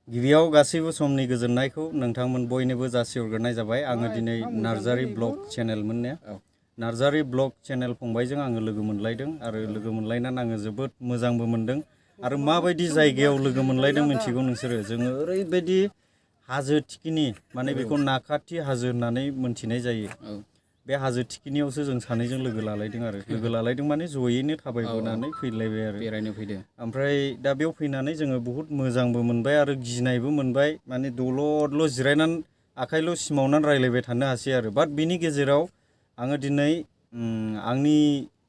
गिबियाव गासैबो समनि गोजोननायखौ नोंथांमोन बयनोबो जासिहरग्रोनाय जाबाय। आङो दिनै नार्जारी ब्लग चेनेलमोन ने नार्जारी ब्लग चेनेल फंबायजों आङो लोगो मोनलायदों आरो लोगो मोनलायनानै आङो जोबोद मोजांबो मोनदों आरो माबायदि जायगायाव लोगो मोनलायदों मिथिगौ नोंसोरो जोङो ओरैबायदि हाजो थिखिनि माने बेखौ नाखाथि हाजो होननानै मोनथिनाय जायो। बे हाजो थिखिनियावसो जों सानैजों लोगो लालायदों आरो लोगो लालायदों माने जयैनो थाबायबोनानै फैलायबाय आरो बेरायनो फैदों। ओमफ्राय दा बेयाव फैनानै जोङो बहुद मोजांबो मोनबाय आरो गिनायबो मोनबाय माने दलदल' जिरायनानै आखाइल' सिमावनानै रायलायबाय थानो हासै आरो बाट बिनि गेजेराव आङो दिनै आंनि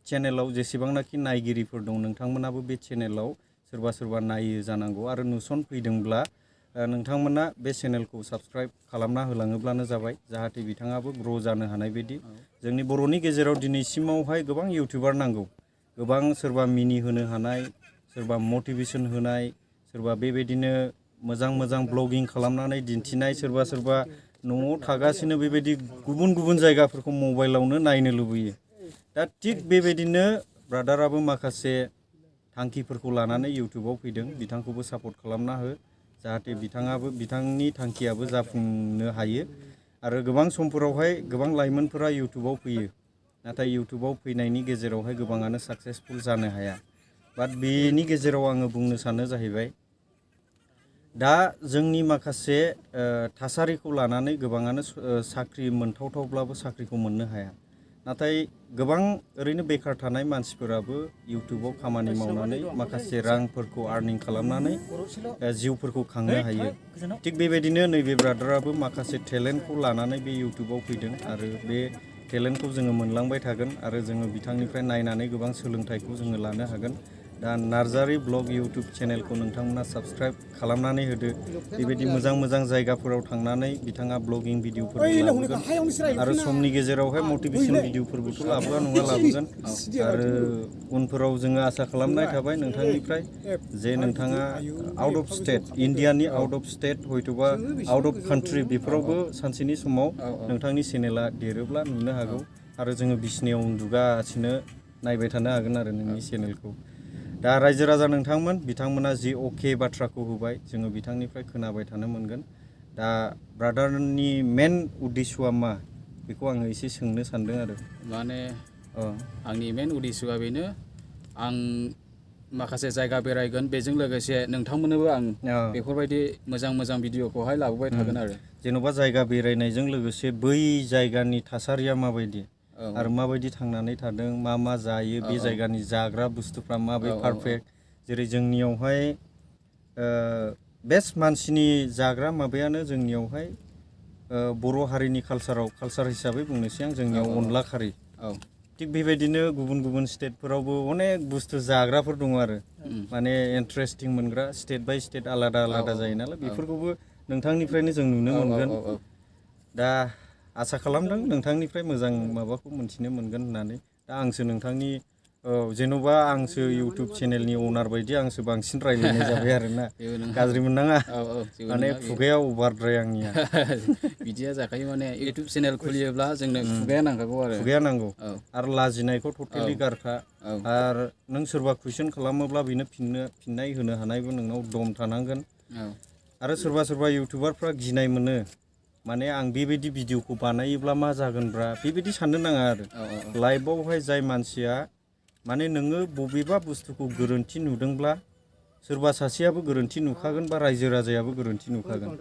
चेनेलाव जेसेबांनाखि नायगिरिफोर दं नोंथांमोनाबो बे चेनेलाव सोरबा सोरबा नायो जानांगौ आरो नुसनफैदोंब्ला नोंथांमोना बे चेनेलखौ साबस्क्राइब खालामना होलाङोब्लानो जाबाय जाहाथे बिथाङाबो ग्र' जानो हानाय बायदि। जोंनि बर'नि गेजेराव दिनैसिमावहाय गोबां इउटिउबार नांगौ गोबां सोरबा मिनि होनो हानाय सोरबा मटिभेसन होनाय सोरबा बेबायदिनो मोजां मोजां ब्लगिं खालामनानै दिन्थिनाय सोरबा सोरबा न'आव थागासिनो बेबायदि गुबुन गुबुन जायगाफोरखौ मबाइलावनो नायनो लुबैयो। दा थिग बेबायदिनो ब्रादाराबो माखासे थांखिफोरखौ लानानै इउटिउबाव फैदों बिथांखौबो सापर्ट खालामना हो जाहाथे बिथाङाबो बिथांनि थांखियाबो जाफुंनो हायो। आरो गोबां समफोरावहाय गोबां लाइमोनफोरा इउटिउबाव फैयो नाथाय इउटिउबाव फैनायनि गेजेरावहाय गोबाङानो साक्सेसफुल जानो हाया। बाट बेनि गेजेराव आङो बुंनो सानो जाहैबाय दा जोंनि माखासे थासारिखौ लानानै गोबाङानो साख्रि मोनथावथावब्लाबो साख्रिखौ मोननो हाया। नाथाय गोबां ओरैनो बेखार थानाय मानसिफोराबो इउटिउबाव खामानि मावनानै माखासे रांफोरखौ आर्निं खालामनानै जिउफोरखौ खांनो हायो। थिग बेबायदिनो नैबे ब्रादाराबो माखासे टेलेन्टखौ लानानै बे इउटिउबाव फैदों आरो बे टेलेन्टखौ जोङो मोनलांबाय थागोन आरो जोङो बिथांनिफ्राय नायनानै गोबां सोलोंथाइखौ जोङो लानो हागोन। दा नार्जारी ब्लग इउटिउब चेनेलखौ नोंथांमोना साबस्क्राइब खालामनानै होदो। बेबायदि मोजां मोजां जायगाफोराव थांनानै बिथाङा ब्लगिं भिडिअफोरबो लाबोगोन आरो समनि गेजेरावहाय मटिभेसन भिडिअफोरबोथ' लाबोआ नङा लाबोगोन आरो उनफोराव जोङो आसा खालामनाय थाबाय नोंथांनिफ्राय जे नोंथाङा आउट अफ स्टेट इण्डियानि आउट अफ स्टेट हयथ'बा आउट अफ कान्ट्रि बेफोरावबो सानसेनि समाव नोंथांनि चेनेला देरोब्ला नुनो हागौ आरो जोङो बिसिनायाव उन्दुगासिनो नायबाय थानो हागोन आरो नोंनि चेनेलखौ। दा रायजो राजा नोंथांमोन बिथांमोना जि अके बाथ्राखौ होबाय जोङो बिथांनिफ्राय खोनाबाय थानो मोनगोन। दा ब्रादारनि मेन उद्देश्यआ मा बेखौ आङो एसे सोंनो सानदों आरो माने आंनि मेन उद्देश्यआ बेनो आं माखासे जायगा बेरायगोन बेजों लोगोसे नोंथांमोननोबो आं बेफोरबायदि मोजां मोजां भिडिअखौहाय लाबोबाय थागोन आरो जेन'बा जायगा बेरायनायजों लोगोसे बै जायगानि थासारिया माबायदि आरो माबायदि थांनानै थादों मा मा जायो बे जायगानि जाग्रा बुस्थुफ्रा माबे पारफेक्ट जेरै जोंनियावहाय बेस्ट मानसिनि जाग्रा माबायानो जोंनियावहाय बर' हारिनि कालसार हिसाबै बुंनोसै आं जोंनियाव अनला खारै थिग बेबायदिनो गुबुन गुबुन स्टेटफोरावबो अनेक बुस्थु जाग्राफोर दङ आरो माने इन्टारेस्टिं मोनग्रा स्टेट बाय स्टेट आलादा आलादा जायो नालाय बेफोरखौबो नोंथांनिफ्रायनो जों नुनो मोनगोन। दा आसा खालामदों नोंथांनिफ्राय मोजां माबाखौ मोनथिनो मोनगोन होननानै। दा आंसो नोंथांनि जेन'बा आंसो इउटिउब चेनेलनि अनार बायदि आंसो बांसिन रायज्लायनाय जाबाय आरोना गाज्रि मोननाङा माने खुगाया अभारद्राय आंनिया बिदिया जाखायो माने इउटिउब चेनेल खुलियोब्ला जोंनो खुगाया नांखागौ आरो खुगाया नांगौ आरो लाजिनायखौ टटेलि गारखा आरो नों सोरबा कुइसन खालामोब्ला बेनो फिननाय होनो हानायबो नोंनाव दम थानांगोन। आरो सोरबा सोरबा इउटिउबारफ्रा गिनाय मोनो माने आं बेबायदि भिडिअखौ बानायोब्ला मा जागोनब्रा बेबायदि साननो नाङा आरो लाइफआवहाय जाय मानसिया माने नोङो बबेबा बुस्थुखौ गोरोन्थि नुदोंब्ला सोरबा सासेयाबो गोरोन्थि नुखागोन बा रायजो राजायाबो गोरोन्थि नुखागोन।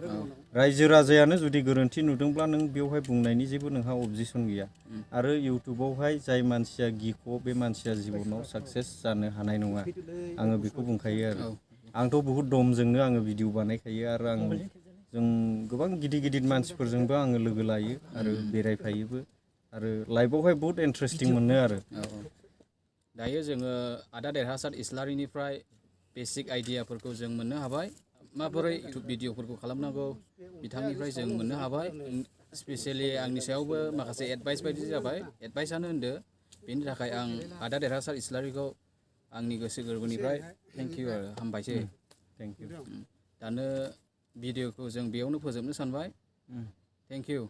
रायजो राजायानो जुदि गोरोन्थि नुदोंब्ला नों बेवहाय बुंनायनि जेबो नोंहा अबजेक्सन गैया आरो इउटिउबावहाय जाय मानसिया गिख' बे मानसिया जिबनाव साक्सेस जानो हानाय नङा आङो बेखौ बुंखायो आरो आंथ' बहुद दमजोंनो आङो भिडिअ बानायखायो आरो जों गोबां गिदिर गिदिर मानसिफोरजोंबो आङो लोगो लायो आरो बेरायफायोबो आरो लाइफआवहाय बहुद इन्टारेस्टिं मोनो आरो दायो जोङो आदा देरहासार इस्लारिनिफ्राय बेसिक आइडियाफोरखौ जों मोननो हाबाय माबोरै इउटिउब भिडिअफोरखौ खालामनांगौ बिथांनिफ्राय जों मोननो हाबाय। स्पेसियेलि आंनि सायावबो माखासे एडभाइस बायदि जाबाय एडभाइसआनो होनदो बेनि थाखाय आं आदा देरहासार इस्लारिखौ आंनि गोसो गोरबोनिफ्राय थेंक इउ आरो हामबायसै। Thank you. दानो भिडिअखौ जों बेयावनो फोजोबनो सानबाय। Thank you.